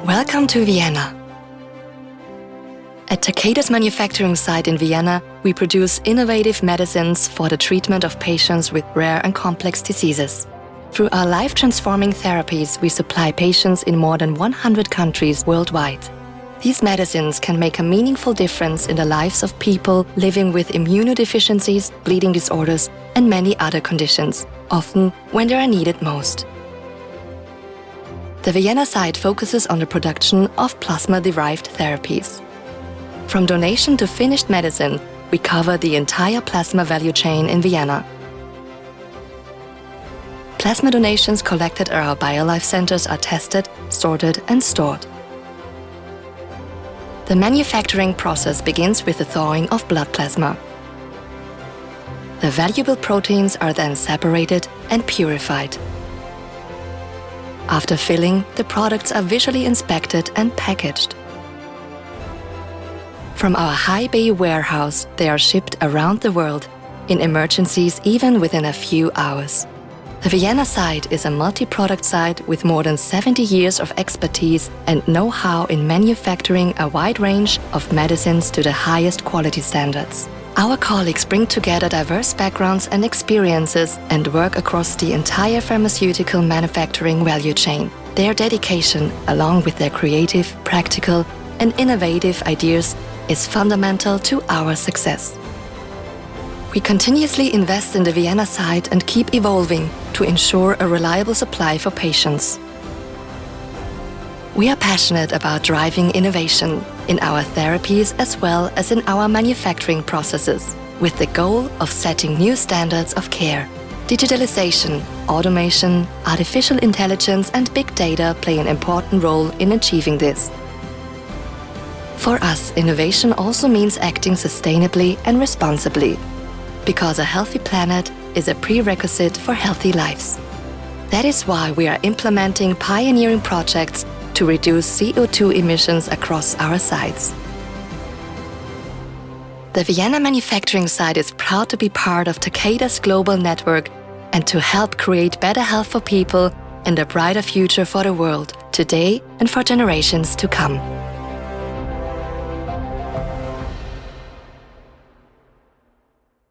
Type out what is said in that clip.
Welcome to Vienna. At Takeda's manufacturing site in Vienna, we produce innovative medicines for the treatment of patients with rare and complex diseases. Through our life-transforming therapies, we supply patients in more than 100 countries worldwide. These medicines can make a meaningful difference in the lives of people living with immunodeficiencies, bleeding disorders, and many other conditions, often when they are needed most. The Vienna site focuses on the production of plasma-derived therapies. From donation to finished medicine, we cover the entire plasma value chain in Vienna. Plasma donations collected at our BioLife centers are tested, sorted and stored. The manufacturing process begins with the thawing of blood plasma. The valuable proteins are then separated and purified. After filling, the products are visually inspected and packaged. From our high bay warehouse, they are shipped around the world, in emergencies even within a few hours. The Vienna site is a multi-product site with more than 70 years of expertise and know-how in manufacturing a wide range of medicines to the highest quality standards. Our colleagues bring together diverse backgrounds and experiences and work across the entire pharmaceutical manufacturing value chain. Their dedication, along with their creative, practical and innovative ideas, is fundamental to our success. We continuously invest in the Vienna site and keep evolving to ensure a reliable supply for patients. We are passionate about driving innovation in our therapies as well as in our manufacturing processes, with the goal of setting new standards of care. Digitalization, automation, artificial intelligence and big data play an important role in achieving this. For us, innovation also means acting sustainably and responsibly, because a healthy planet is a prerequisite for healthy lives. That is why we are implementing pioneering projects to reduce CO2 emissions across our sites. The Vienna manufacturing site is proud to be part of Takeda's global network and to help create better health for people and a brighter future for the world, today and for generations to come.